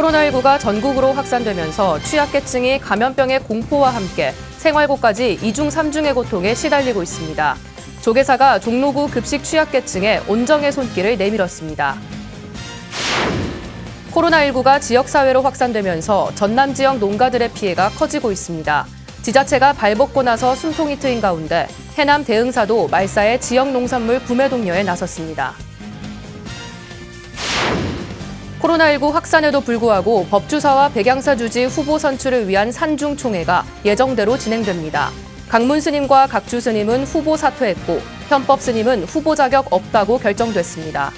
코로나19가 전국으로 확산되면서 취약계층이 감염병의 공포와 함께 생활고까지 이중 삼중의 고통에 시달리고 있습니다. 조계사가 종로구 급식 취약계층에 온정의 손길을 내밀었습니다. 코로나19가 지역사회로 확산되면서 전남 지역 농가들의 피해가 커지고 있습니다. 지자체가 발벗고 나서 숨통이 트인 가운데 해남 대흥사도 말사의 지역 농산물 구매 독려에 나섰습니다. 코로나19 확산에도 불구하고 법주사와 백양사 주지 후보 선출을 위한 산중총회가 예정대로 진행됩니다. 강문 스님과 각주 스님은 후보 사퇴했고 현법 스님은 후보 자격 없다고 결정됐습니다.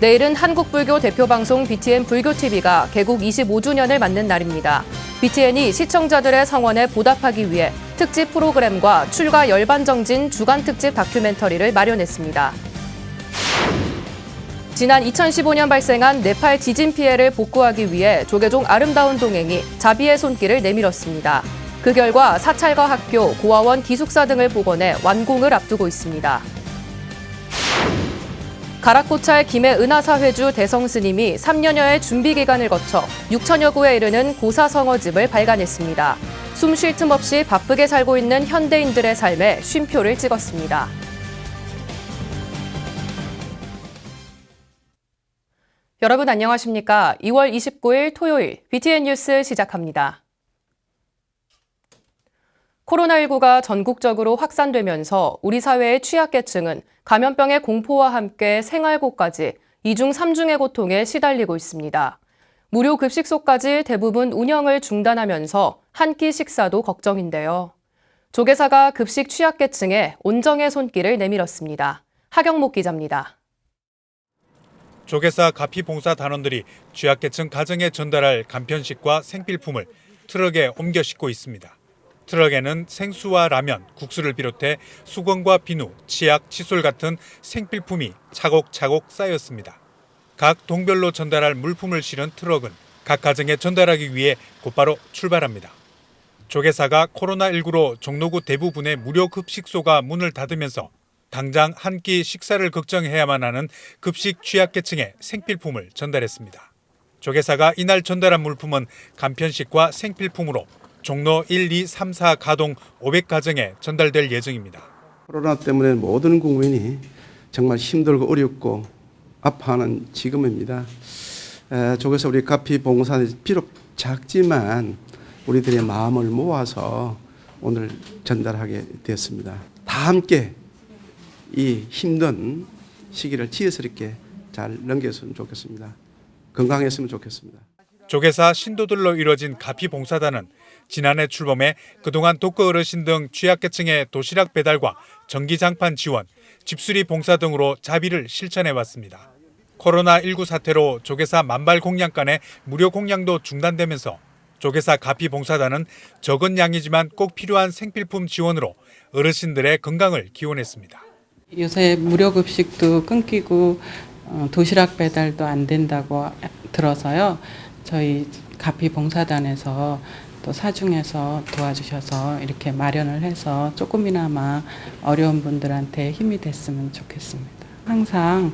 내일은 한국불교 대표방송 BTN 불교TV가 개국 25주년을 맞는 날입니다. BTN이 시청자들의 성원에 보답하기 위해 특집 프로그램과 출가 열반정진 주간 특집 다큐멘터리를 마련했습니다. 지난 2015년 발생한 네팔 지진 피해를 복구하기 위해 조계종 아름다운 동행이 자비의 손길을 내밀었습니다. 그 결과 사찰과 학교, 고아원, 기숙사 등을 복원해 완공을 앞두고 있습니다. 가락고찰 김해 은하사회주 대성스님이 3년여의 준비 기간을 거쳐 6천여 구에 이르는 고사성어집을 발간했습니다. 숨 쉴 틈 없이 바쁘게 살고 있는 현대인들의 삶에 쉼표를 찍었습니다. 여러분 안녕하십니까? 2월 29일 토요일 BTN 뉴스 시작합니다. 코로나19가 전국적으로 확산되면서 우리 사회의 취약계층은 감염병의 공포와 함께 생활고까지 이중 삼중의 고통에 시달리고 있습니다. 무료 급식소까지 대부분 운영을 중단하면서 한 끼 식사도 걱정인데요. 조계사가 급식 취약계층에 온정의 손길을 내밀었습니다. 하경목 기자입니다. 조계사 가피봉사 단원들이 취약계층 가정에 전달할 간편식과 생필품을 트럭에 옮겨 싣고 있습니다. 트럭에는 생수와 라면, 국수를 비롯해 수건과 비누, 치약, 칫솔 같은 생필품이 차곡차곡 쌓였습니다. 각 동별로 전달할 물품을 실은 트럭은 각 가정에 전달하기 위해 곧바로 출발합니다. 조계사가 코로나19로 종로구 대부분의 무료 급식소가 문을 닫으면서 당장 한 끼 식사를 걱정해야만 하는 급식 취약계층에 생필품을 전달했습니다. 조계사가 이날 전달한 물품은 간편식과 생필품으로 종로 1, 2, 3, 4 가동 500가정에 전달될 예정입니다. 코로나 때문에 모든 국민이 정말 힘들고 어렵고 아파하는 지금입니다. 조계사 우리 가피봉사는 비록 작지만 우리들의 마음을 모아서 오늘 전달하게 되었습니다. 다 함께 이 힘든 시기를 지혜스럽게 잘 넘겼으면 좋겠습니다. 건강했으면 좋겠습니다. 조계사 신도들로 이뤄진 가피봉사단은 지난해 출범해 그동안 독거 어르신 등 취약계층의 도시락 배달과 전기장판 지원, 집수리 봉사 등으로 자비를 실천해왔습니다. 코로나19 사태로 조계사 만발 공양간의 무료 공양도 중단되면서 조계사 가피봉사단은 적은 양이지만 꼭 필요한 생필품 지원으로 어르신들의 건강을 기원했습니다. 요새 무료급식도 끊기고 도시락 배달도 안 된다고 들어서요. 저희 가피봉사단에서 또 사중에서 도와주셔서 이렇게 마련을 해서 조금이나마 어려운 분들한테 힘이 됐으면 좋겠습니다. 항상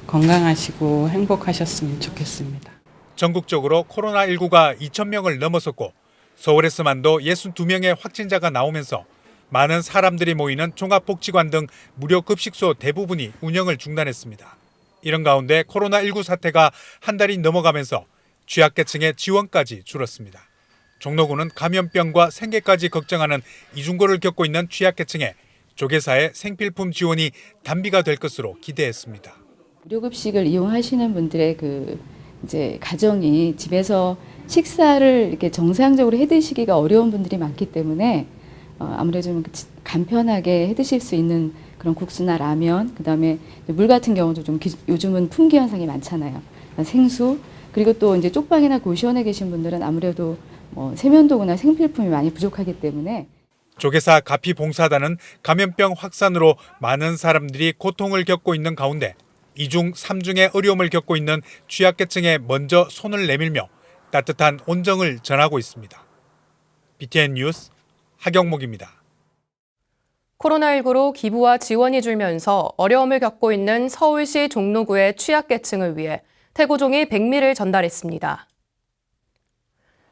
건강하시고 행복하셨으면 좋겠습니다. 전국적으로 코로나19가 2,000명을 넘어섰고 서울에서만도 62명의 확진자가 나오면서 많은 사람들이 모이는 종합복지관 등 무료 급식소 대부분이 운영을 중단했습니다. 이런 가운데 코로나19 사태가 한 달이 넘어가면서 취약계층의 지원까지 줄었습니다. 종로구는 감염병과 생계까지 걱정하는 이중고를 겪고 있는 취약계층에 조계사의 생필품 지원이 단비가 될 것으로 기대했습니다. 무료급식을 이용하시는 분들의 이제 가정이 집에서 식사를 이렇게 정상적으로 해 드시기가 어려운 분들이 많기 때문에 아무래도 좀 간편하게 해 드실 수 있는 그런 국수나 라면, 그다음에 물 같은 경우도 좀 요즘은 품귀 현상이 많잖아요. 생수, 그리고 또 이제 쪽방이나 고시원에 계신 분들은 아무래도 세면도구나 생필품이 많이 부족하기 때문에 조계사 가피봉사단은 감염병 확산으로 많은 사람들이 고통을 겪고 있는 가운데 이중 삼중의 어려움을 겪고 있는 취약계층에 먼저 손을 내밀며 따뜻한 온정을 전하고 있습니다. BTN 뉴스 하경목입니다. 코로나19로 기부와 지원이 줄면서 어려움을 겪고 있는 서울시 종로구의 취약계층을 위해 태고종이 백미를 전달했습니다.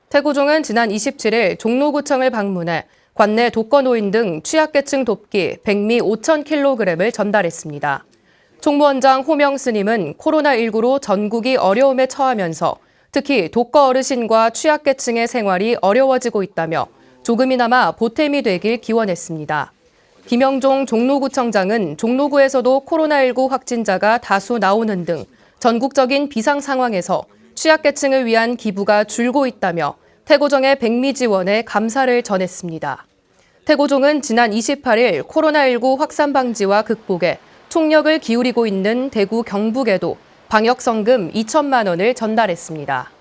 태고종은 지난 27일 종로구청을 방문해 관내 독거노인 등 취약계층 돕기 백미 5,000kg을 전달했습니다. 총무원장 호명 스님은 코로나19로 전국이 어려움에 처하면서 특히 독거 어르신과 취약계층의 생활이 어려워지고 있다며 조금이나마 보탬이 되길 기원했습니다. 김영종 종로구청장은 종로구에서도 코로나19 확진자가 다수 나오는 등 전국적인 비상 상황에서 취약계층을 위한 기부가 줄고 있다며 태고종의 백미 지원에 감사를 전했습니다. 태고종은 지난 28일 코로나19 확산 방지와 극복에 총력을 기울이고 있는 대구 경북에도 방역성금 2천만 원을 전달했습니다.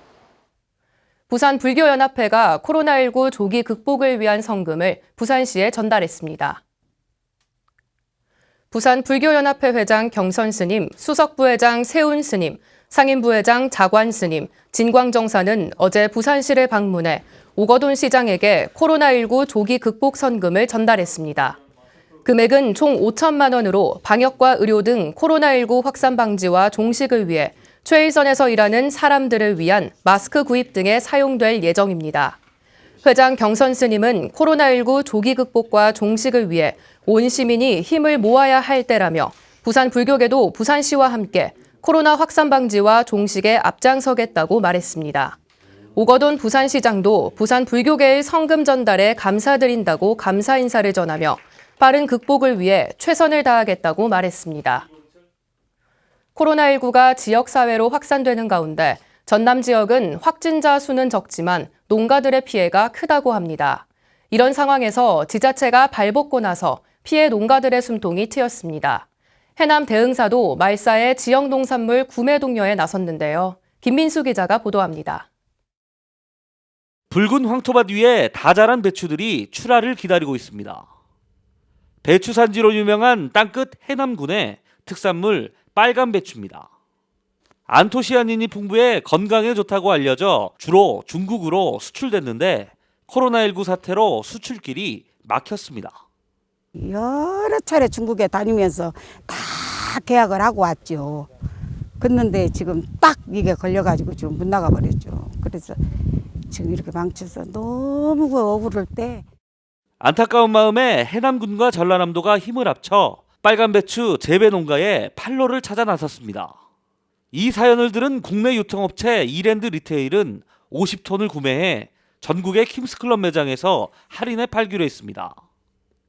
부산불교연합회가 코로나19 조기 극복을 위한 성금을 부산시에 전달했습니다. 부산불교연합회 회장 경선 스님, 수석부회장 세운 스님, 상임부회장 자관 스님, 진광정사는 어제 부산시를 방문해 오거돈 시장에게 코로나19 조기 극복 선금을 전달했습니다. 금액은 총 5천만 원으로 방역과 의료 등 코로나19 확산 방지와 종식을 위해 최일선에서 일하는 사람들을 위한 마스크 구입 등에 사용될 예정입니다. 회장 경선 스님은 코로나19 조기 극복과 종식을 위해 온 시민이 힘을 모아야 할 때라며 부산 불교계도 부산시와 함께 코로나 확산 방지와 종식에 앞장서겠다고 말했습니다. 오거돈 부산시장도 부산 불교계의 성금 전달에 감사드린다고 감사 인사를 전하며 빠른 극복을 위해 최선을 다하겠다고 말했습니다. 코로나19가 지역사회로 확산되는 가운데 전남 지역은 확진자 수는 적지만 농가들의 피해가 크다고 합니다. 이런 상황에서 지자체가 발벗고 나서 피해 농가들의 숨통이 트였습니다. 해남 대흥사도 말사의 지역 농산물 구매 독려에 나섰는데요. 김민수 기자가 보도합니다. 붉은 황토밭 위에 다 자란 배추들이 출하를 기다리고 있습니다. 배추 산지로 유명한 땅끝 해남군의 특산물 빨간 배추입니다. 안토시아닌이 풍부해 건강에 좋다고 알려져 주로 중국으로 수출됐는데 코로나19 사태로 수출길이 막혔습니다. 여러 차례 중국에 다니면서 다 계약을 하고 왔죠. 그런데 지금 딱 이게 걸려가지고 지금 못 나가버렸죠. 그래서 지금 이렇게 망쳐서 너무 억울할 때. 안타까운 마음에 해남군과 전라남도가 힘을 합쳐 빨간 배추 재배 농가에 판로를 찾아 나섰습니다. 이 사연을 들은 국내 유통업체 이랜드 리테일은 50톤을 구매해 전국의 킹스클럽 매장에서 할인해 팔기로 했습니다.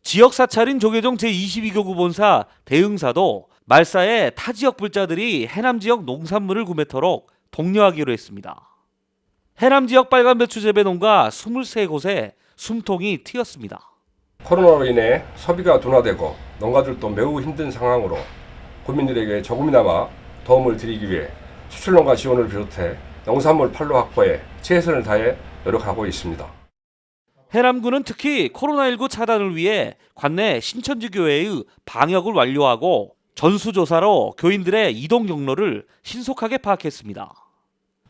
지역 사찰인 조계종 제22교구 본사 대흥사도 말사의 타 지역 불자들이 해남 지역 농산물을 구매토록 독려하기로 했습니다. 해남 지역 빨간 배추 재배 농가 23곳에 숨통이 트였습니다. 코로나로 인해 소비가 둔화되고 농가들도 매우 힘든 상황으로 국민들에게 조금이나마 도움을 드리기 위해 수출농가 지원을 비롯해 농산물 판로 확보에 최선을 다해 노력하고 있습니다. 해남군은 특히 코로나19 차단을 위해 관내 신천지 교회의 방역을 완료하고 전수조사로 교인들의 이동 경로를 신속하게 파악했습니다.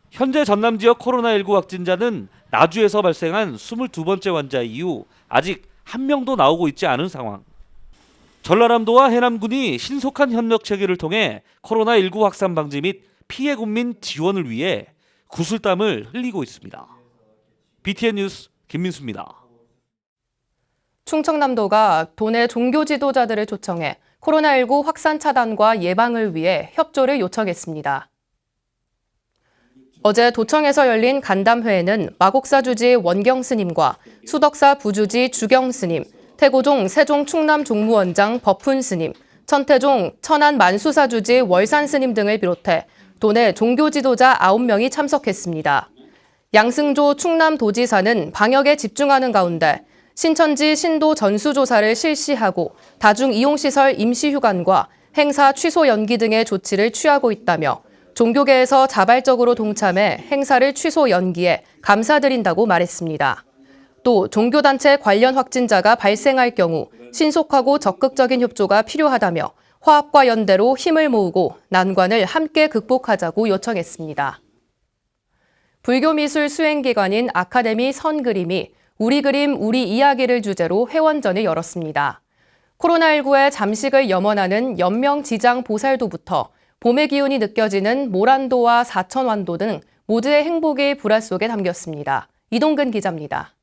현재 전남 지역 코로나19 확진자는 나주에서 발생한 22번째 환자 이후 아직 한 명도 나오고 있지 않은 상황. 전라남도와 해남군이 신속한 협력 체계를 통해 코로나19 확산 방지 및 피해 국민 지원을 위해 구슬땀을 흘리고 있습니다. BTN 뉴스 김민수입니다. 충청남도가 도내 종교 지도자들을 초청해 코로나19 확산 차단과 예방을 위해 협조를 요청했습니다. 어제 도청에서 열린 간담회에는 마곡사 주지 원경 스님과 수덕사 부주지 주경 스님, 태고종 세종 충남 종무원장 법훈 스님, 천태종 천안 만수사 주지 월산 스님 등을 비롯해 도내 종교 지도자 9명이 참석했습니다. 양승조 충남도지사는 방역에 집중하는 가운데 신천지 신도 전수조사를 실시하고 다중이용시설 임시휴관과 행사 취소 연기 등의 조치를 취하고 있다며 종교계에서 자발적으로 동참해 행사를 취소 연기에 감사드린다고 말했습니다. 또 종교단체 관련 확진자가 발생할 경우 신속하고 적극적인 협조가 필요하다며 화합과 연대로 힘을 모으고 난관을 함께 극복하자고 요청했습니다. 불교미술 수행기관인 아카데미 선그림이 우리 그림, 우리 이야기를 주제로 회원전을 열었습니다. 코로나19의 잠식을 염원하는 연명지장 보살도부터 봄의 기운이 느껴지는 모란도와 사천완도 등 모두의 행복이 불화 속에 담겼습니다. 이동근 기자입니다.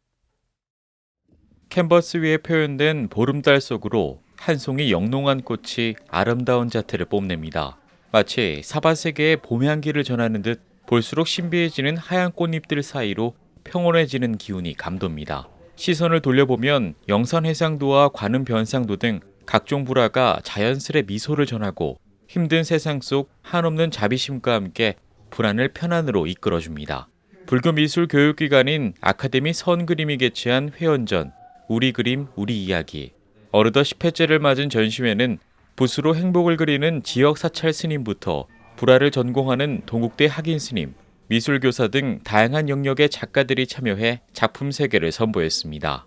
캔버스 위에 표현된 보름달 속으로 한 송이 영롱한 꽃이 아름다운 자태를 뽐냅니다. 마치 사바세계의 봄 향기를 전하는 듯 볼수록 신비해지는 하얀 꽃잎들 사이로 평온해지는 기운이 감돕니다. 시선을 돌려보면 영산해상도와 관음 변상도 등 각종 불화가 자연스레 미소를 전하고 힘든 세상 속 한없는 자비심과 함께 불안을 편안으로 이끌어줍니다. 불교 미술 교육기관인 아카데미 선그림이 개최한 회원전 우리 그림 우리 이야기. 어느덧 10회째를 맞은 전시회는 붓으로 행복을 그리는 지역 사찰 스님부터 불화를 전공하는 동국대 학인 스님, 미술교사 등 다양한 영역의 작가들이 참여해 작품 세계를 선보였습니다.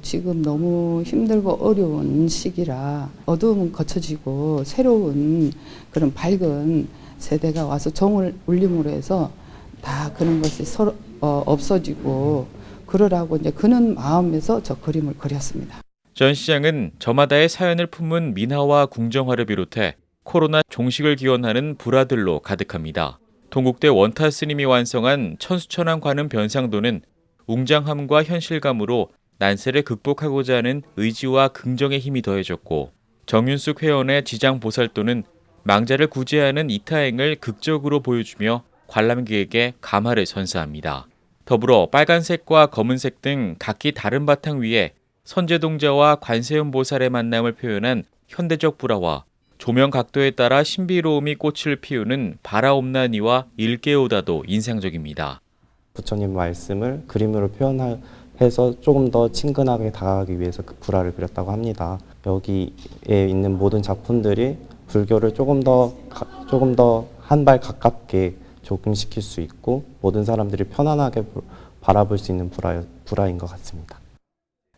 지금 너무 힘들고 어려운 시기라 어두움은 거쳐지고 새로운 그런 밝은 세대가 와서 정을 울림으로 해서 다 그런 것이 서로 없어지고 그러라고 이제 그런 마음에서 저 그림을 그렸습니다. 전 시장은 저마다의 사연을 품은 민화와 궁정화를 비롯해 코로나 종식을 기원하는 불화들로 가득합니다. 동국대 원타 스님이 완성한 천수천왕 관음 변상도는 웅장함과 현실감으로 난세를 극복하고자 하는 의지와 긍정의 힘이 더해졌고, 정윤숙 회원의 지장보살도는 망자를 구제하는 이타행을 극적으로 보여주며 관람객에게 감화를 선사합니다. 더불어 빨간색과 검은색 등 각기 다른 바탕 위에 선제동자와 관세음보살의 만남을 표현한 현대적 불화와 조명 각도에 따라 신비로움이 꽃을 피우는 바라옵나니와 일게오다도 인상적입니다. 부처님 말씀을 그림으로 표현해서 조금 더 친근하게 다가가기 위해서 그 불화를 그렸다고 합니다. 여기에 있는 모든 작품들이 불교를 조금 더 한 발 가깝게 적응시킬 수 있고 모든 사람들이 편안하게 바라볼 수 있는 불화인 것 같습니다.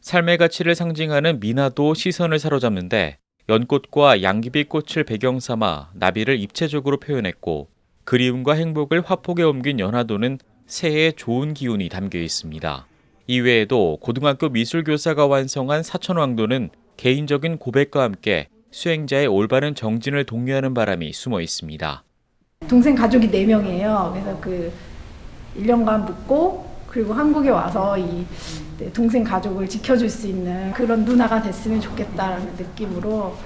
삶의 가치를 상징하는 민화도 시선을 사로잡는데 연꽃과 양귀비꽃을 배경 삼아 나비를 입체적으로 표현했고, 그리움과 행복을 화폭에 옮긴 연화도는 새해의 좋은 기운이 담겨 있습니다. 이외에도 고등학교 미술교사가 완성한 사천왕도는 개인적인 고백과 함께 수행자의 올바른 정진을 독려하는 바람이 숨어 있습니다. 동생 가족이 4명이에요. 그래서 1년간 묵고 그리고 한국에 와서 이 동생 가족을 지켜줄 수 있는 그런 누나가 됐으면 좋겠다라는 느낌으로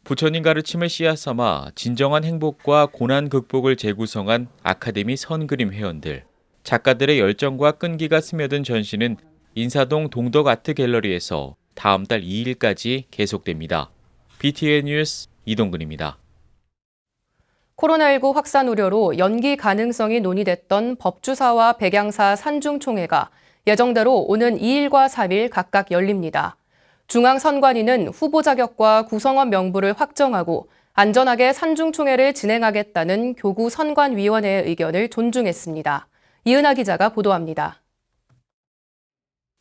부처님 가르침을 씨앗 삼아 진정한 행복과 고난 극복을 재구성한 아카데미 선그림 회원들. 작가들의 열정과 끈기가 스며든 전시는 인사동 동덕 아트 갤러리에서 다음 달 2일까지 계속됩니다. BTN 뉴스 이동근입니다. 코로나19 확산 우려로 연기 가능성이 논의됐던 법주사와 백양사 산중총회가 예정대로 오는 2일과 3일 각각 열립니다. 중앙선관위는 후보 자격과 구성원 명부를 확정하고 안전하게 산중총회를 진행하겠다는 교구선관위원회의 의견을 존중했습니다. 이은하 기자가 보도합니다.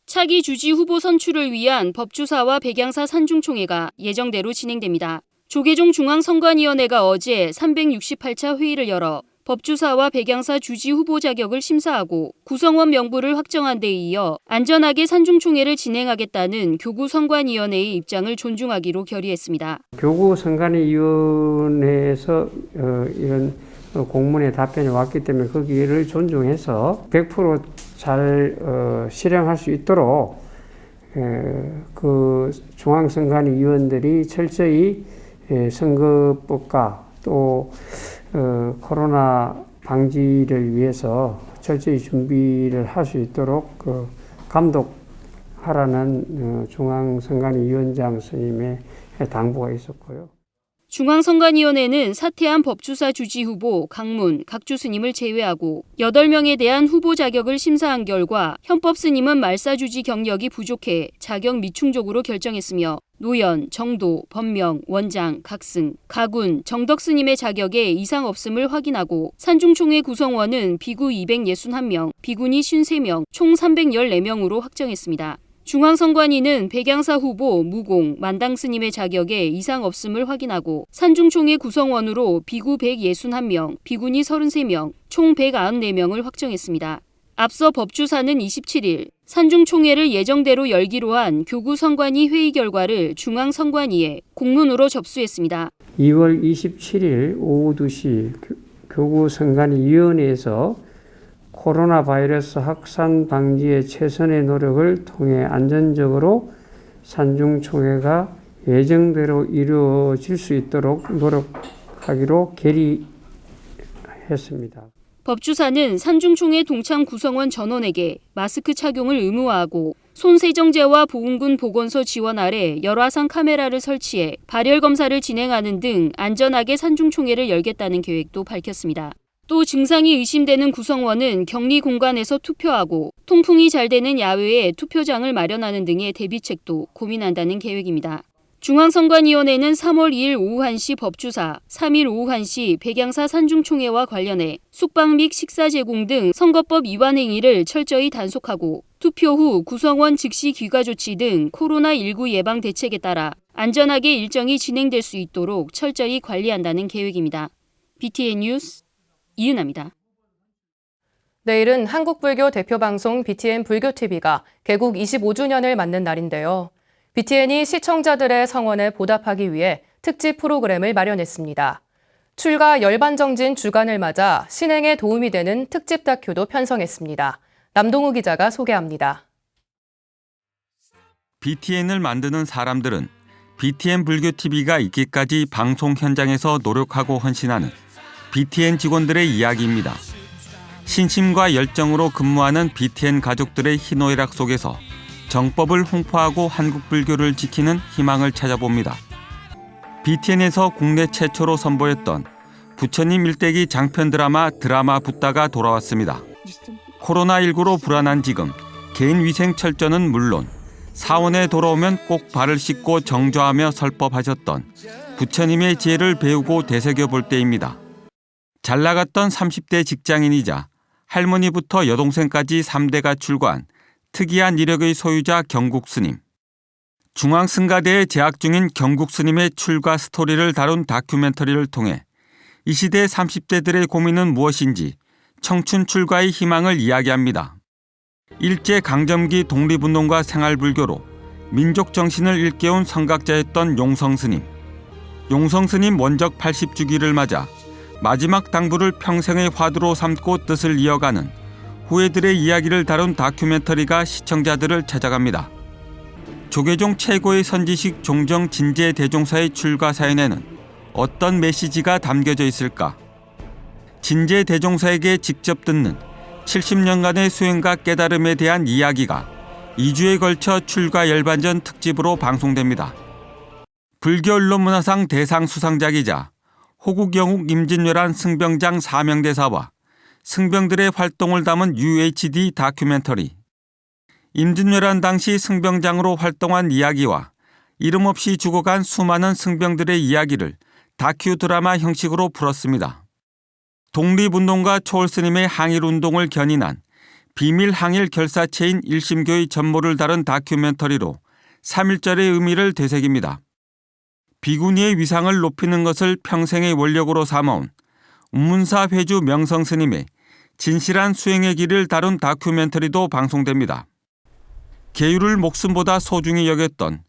차기 주지 후보 선출을 위한 법주사와 백양사 산중총회가 예정대로 진행됩니다. 조계종 중앙선관위원회가 어제 368차 회의를 열어 법주사와 백양사 주지 후보 자격을 심사하고 구성원 명부를 확정한 데 이어 안전하게 산중총회를 진행하겠다는 교구선관위원회의 입장을 존중하기로 결의했습니다. 교구선관위원회에서 이런 공문의 답변이 왔기 때문에 거기를 존중해서 100% 잘 실행할 수 있도록 그 중앙선관위원들이 철저히 선거법과 또 코로나 방지를 위해서 철저히 준비를 할 수 있도록 감독하라는 중앙선관위원장 스님의 당부가 있었고요. 중앙선관위원회는 사퇴한 법주사 주지 후보 강문, 각주 스님을 제외하고 8명에 대한 후보 자격을 심사한 결과 현법 스님은 말사주지 경력이 부족해 자격 미충족으로 결정했으며 노연, 정도, 법명, 원장, 각승, 가군, 정덕 스님의 자격에 이상 없음을 확인하고 산중총회 구성원은 비구 261명, 비구니 53명, 총 314명으로 확정했습니다. 중앙선관위는 백양사 후보 무공, 만당 스님의 자격에 이상 없음을 확인하고 산중총회 구성원으로 비구 161명, 비구니 33명, 총 194명을 확정했습니다. 앞서 법주사는 27일 산중총회를 예정대로 열기로 한 교구선관위 회의 결과를 중앙선관위에 공문으로 접수했습니다. 2월 27일 오후 2시 교구선관위원회에서 코로나 바이러스 확산 방지에 최선의 노력을 통해 안전적으로 산중총회가 예정대로 이루어질 수 있도록 노력하기로 결의했습니다. 법주사는 산중총회 동참 구성원 전원에게 마스크 착용을 의무화하고 손세정제와 보훈군 보건소 지원 아래 열화상 카메라를 설치해 발열 검사를 진행하는 등 안전하게 산중총회를 열겠다는 계획도 밝혔습니다. 또 증상이 의심되는 구성원은 격리 공간에서 투표하고 통풍이 잘 되는 야외에 투표장을 마련하는 등의 대비책도 고민한다는 계획입니다. 중앙선관위원회는 3월 2일 오후 1시 법주사, 3일 오후 1시 백양사 산중총회와 관련해 숙박 및 식사 제공 등 선거법 위반 행위를 철저히 단속하고 투표 후 구성원 즉시 귀가 조치 등 코로나19 예방 대책에 따라 안전하게 일정이 진행될 수 있도록 철저히 관리한다는 계획입니다. BTN 뉴스 이은아입니다. 내일은 한국불교 대표방송 BTN 불교TV가 개국 25주년을 맞는 날인데요. BTN이 시청자들의 성원에 보답하기 위해 특집 프로그램을 마련했습니다. 출가 열반정진 주간을 맞아 신행에 도움이 되는 특집 다큐도 편성했습니다. 남동우 기자가 소개합니다. BTN을 만드는 사람들은 BTN 불교TV가 있기까지 방송 현장에서 노력하고 헌신하는 BTN 직원들의 이야기입니다. 신심과 열정으로 근무하는 BTN 가족들의 희노애락 속에서 정법을 홍보하고 한국 불교를 지키는 희망을 찾아봅니다. BTN에서 국내 최초로 선보였던 부처님 일대기 장편 드라마 붙다가 돌아왔습니다. 코로나19로 불안한 지금 개인 위생 철저는 물론 사원에 돌아오면 꼭 발을 씻고 정좌하며 설법하셨던 부처님의 지혜를 배우고 되새겨볼 때입니다. 잘 나갔던 30대 직장인이자 할머니부터 여동생까지 3대가 출가한 특이한 이력의 소유자 경국스님. 중앙승가대에 재학 중인 경국스님의 출가 스토리를 다룬 다큐멘터리를 통해 이 시대 30대들의 고민은 무엇인지 청춘 출가의 희망을 이야기합니다. 일제강점기 독립운동과 생활불교로 민족 정신을 일깨운 선각자였던 용성스님. 용성스님 원적 80주기를 맞아 마지막 당부를 평생의 화두로 삼고 뜻을 이어가는 후예들의 이야기를 다룬 다큐멘터리가 시청자들을 찾아갑니다. 조계종 최고의 선지식 종정 진제 대종사의 출가 사연에는 어떤 메시지가 담겨져 있을까? 진제 대종사에게 직접 듣는 70년간의 수행과 깨달음에 대한 이야기가 2주에 걸쳐 출가 열반전 특집으로 방송됩니다. 불교 언론문화상 대상 수상작이자 호국영욱 임진왜란 승병장 사명대사와 승병들의 활동을 담은 UHD 다큐멘터리. 임진왜란 당시 승병장으로 활동한 이야기와 이름 없이 죽어간 수많은 승병들의 이야기를 다큐 드라마 형식으로 풀었습니다. 독립운동가 초월스님의 항일운동을 견인한 비밀 항일 결사체인 일심교의 전모를 다룬 다큐멘터리로 3.1절의 의미를 되새깁니다. 비구니의 위상을 높이는 것을 평생의 원력으로 삼아온 운문사 회주 명성스님의 진실한 수행의 길을 다룬 다큐멘터리도 방송됩니다. 계율을 목숨보다 소중히 여겼던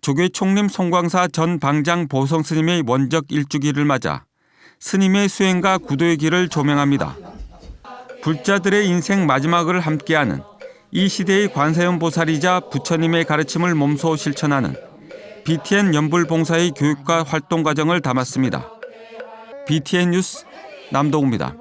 조계총림 송광사 전 방장 보성스님의 원적 1주기를 맞아 스님의 수행과 구도의 길을 조명합니다. 불자들의 인생 마지막을 함께하는 이 시대의 관세음보살이자 부처님의 가르침을 몸소 실천하는 BTN 연불봉사의 교육과 활동 과정을 담았습니다. BTN 뉴스 남동우입니다.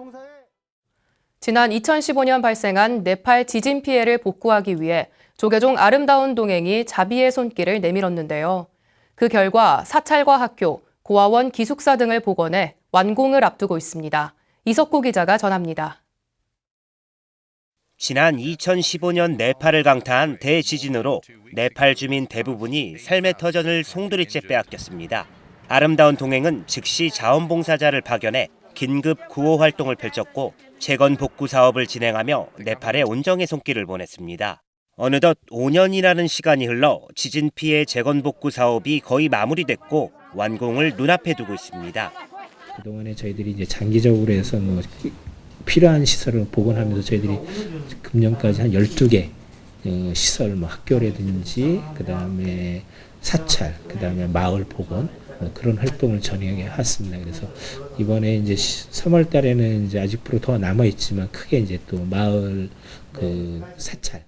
지난 2015년 발생한 네팔 지진 피해를 복구하기 위해 조계종 아름다운 동행이 자비의 손길을 내밀었는데요. 그 결과 사찰과 학교, 고아원 기숙사 등을 복원해 완공을 앞두고 있습니다. 이석구 기자가 전합니다. 지난 2015년 네팔을 강타한 대지진으로 네팔 주민 대부분이 삶의 터전을 송두리째 빼앗겼습니다. 아름다운 동행은 즉시 자원봉사자를 파견해 긴급 구호 활동을 펼쳤고 재건 복구 사업을 진행하며 네팔에 온정의 손길을 보냈습니다. 어느덧 5년이라는 시간이 흘러 지진 피해 재건 복구 사업이 거의 마무리됐고 완공을 눈앞에 두고 있습니다. 그동안에 저희들이 이제 장기적으로 해서 필요한 시설을 복원하면서 저희들이 금년까지 한 12개 시설, 뭐 학교라든지 그다음에 사찰, 그다음에 마을 복원 그런 활동을 진행해왔습니다. 그래서 이번에 이제 3월 달에는 이제 아직도 더 남아 있지만 크게 이제 또 마을 그 사찰.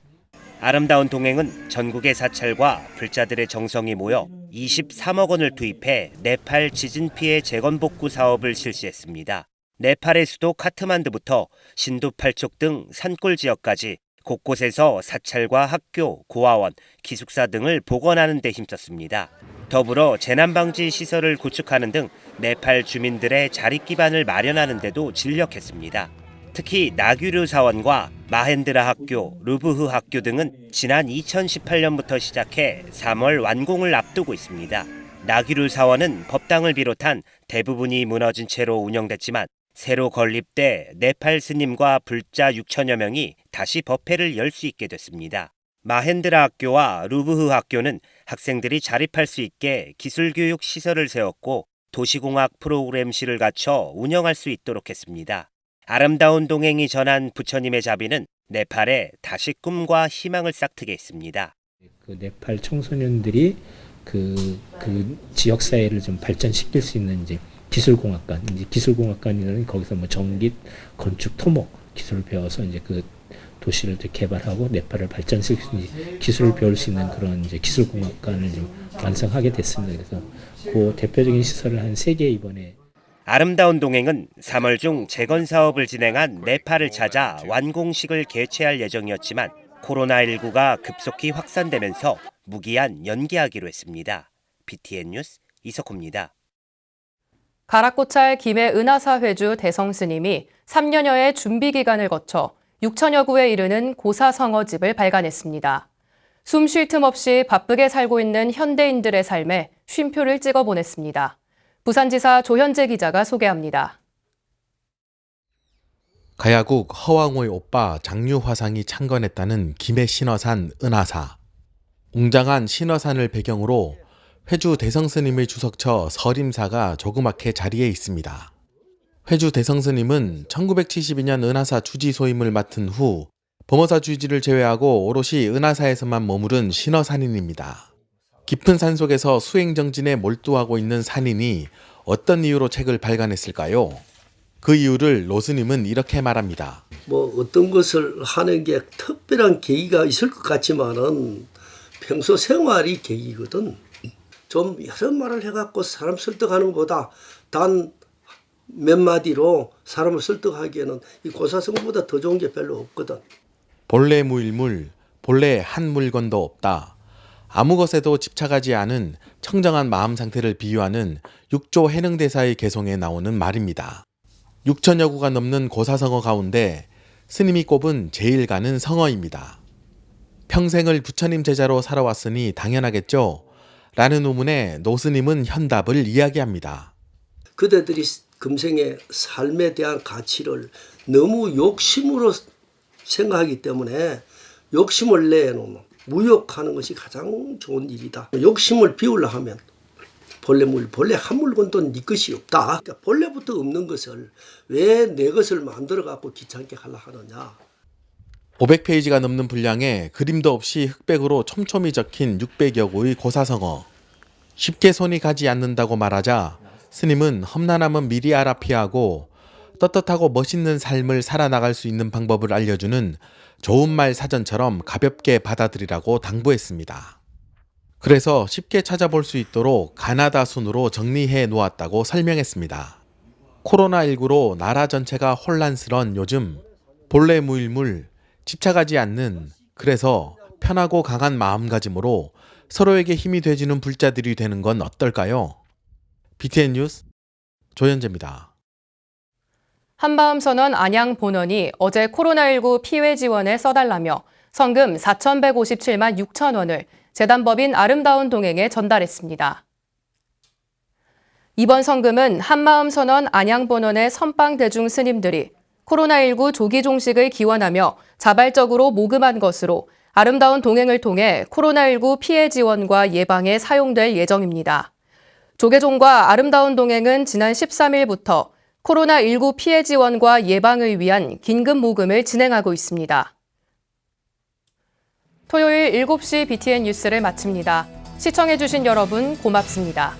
아름다운 동행은 전국의 사찰과 불자들의 정성이 모여 23억 원을 투입해 네팔 지진 피해 재건복구 사업을 실시했습니다. 네팔의 수도 카트만두부터 신두 팔촉 등 산골 지역까지 곳곳에서 사찰과 학교, 고아원, 기숙사 등을 복원하는 데 힘썼습니다. 더불어 재난방지 시설을 구축하는 등 네팔 주민들의 자립 기반을 마련하는 데도 진력했습니다. 특히 나규르 사원과 마헨드라 학교, 루브흐 학교 등은 지난 2018년부터 시작해 3월 완공을 앞두고 있습니다. 나규르 사원은 법당을 비롯한 대부분이 무너진 채로 운영됐지만 새로 건립돼 네팔 스님과 불자 6천여 명이 다시 법회를 열 수 있게 됐습니다. 마헨드라 학교와 루브흐 학교는 학생들이 자립할 수 있게 기술교육 시설을 세웠고 도시공학 프로그램실을 갖춰 운영할 수 있도록 했습니다. 아름다운 동행이 전한 부처님의 자비는 네팔에 다시 꿈과 희망을 싹트게 했습니다. 그 네팔 청소년들이 그 지역 사회를 좀 발전시킬 수 있는 이제 기술공학관이라는 거기서 뭐 전기, 건축, 토목 기술을 배워서 이제 그 도시를 개발하고 네팔을 발전시킬 수 있는 기술을 배울 수 있는 그런 이제 기술공학관을 좀 완성하게 됐습니다. 그래서 그 대표적인 시설을 한 3개 이번에. 아름다운 동행은 3월 중 재건 사업을 진행한 네팔을 찾아 완공식을 개최할 예정이었지만 코로나19가 급속히 확산되면서 무기한 연기하기로 했습니다. BTN 뉴스 이석호입니다. 가락고찰 김해 은하사 회주 대성스님이 3년여의 준비 기간을 거쳐 6천여 구에 이르는 고사성어집을 발간했습니다. 숨 쉴 틈 없이 바쁘게 살고 있는 현대인들의 삶에 쉼표를 찍어 보냈습니다. 부산지사 조현재 기자가 소개합니다. 가야국 허왕호의 오빠 장유화상이 창건했다는 김해 신어산 은하사. 웅장한 신어산을 배경으로 회주 대성스님의 주석처 서림사가 조그맣게 자리에 있습니다. 회주 대성스님은 1972년 은하사 주지 소임을 맡은 후 범어사 주지를 제외하고 오롯이 은하사에서만 머무른 신어산인입니다. 깊은 산속에서 수행정진에 몰두하고 있는 산인이 어떤 이유로 책을 발간했을까요? 그 이유를 노스님은 이렇게 말합니다. 뭐 어떤 것을 하는 게 특별한 계기가 있을 것 같지만은 평소 생활이 계기거든. 좀 여러 말을 해갖고 사람 설득하는 것보다 단 몇 마디로 사람을 설득하기에는 이 고사성보다 더 좋은 게 별로 없거든. 본래 무일물, 본래 한 물건도 없다. 아무 것에도 집착하지 않은 청정한 마음 상태를 비유하는 육조 해능대사의 개송에 나오는 말입니다. 6천여 구가 넘는 고사성어 가운데 스님이 꼽은 제일 가는 성어입니다. 평생을 부처님 제자로 살아왔으니 당연하겠죠? 라는 의문에 노스님은 현답을 이야기합니다. 그대들이 금생의 삶에 대한 가치를 너무 욕심으로 생각하기 때문에 욕심을 내놓는 무욕하는 것이 가장 좋은 일이다. 욕심을 비우려 하면 본래 한 물건도 네 것이 없다. 그러니까 본래부터 없는 것을 왜 내 것을 만들어 갖고 귀찮게 하려 하느냐. 500페이지가 넘는 분량에 그림도 없이 흑백으로 촘촘히 적힌 600여 구의 고사성어. 쉽게 손이 가지 않는다고 말하자 스님은 험난함은 미리 알아 피하고 떳떳하고 멋있는 삶을 살아나갈 수 있는 방법을 알려주는 좋은 말 사전처럼 가볍게 받아들이라고 당부했습니다. 그래서 쉽게 찾아볼 수 있도록 가나다 순으로 정리해 놓았다고 설명했습니다. 코로나19로 나라 전체가 혼란스러운 요즘 본래 무일물, 집착하지 않는, 그래서 편하고 강한 마음가짐으로 서로에게 힘이 돼주는 불자들이 되는 건 어떨까요? BTN 뉴스 조현재입니다. 한마음선언 안양본원이 어제 코로나19 피해 지원에 써달라며 성금 4,157만 6천 원을 재단법인 아름다운 동행에 전달했습니다. 이번 성금은 한마음선언 안양본원의 선방대중 스님들이 코로나19 조기 종식을 기원하며 자발적으로 모금한 것으로 아름다운 동행을 통해 코로나19 피해 지원과 예방에 사용될 예정입니다. 조계종과 아름다운 동행은 지난 13일부터 코로나19 피해 지원과 예방을 위한 긴급 모금을 진행하고 있습니다. 토요일 7시 BTN 뉴스를 마칩니다. 시청해주신 여러분 고맙습니다.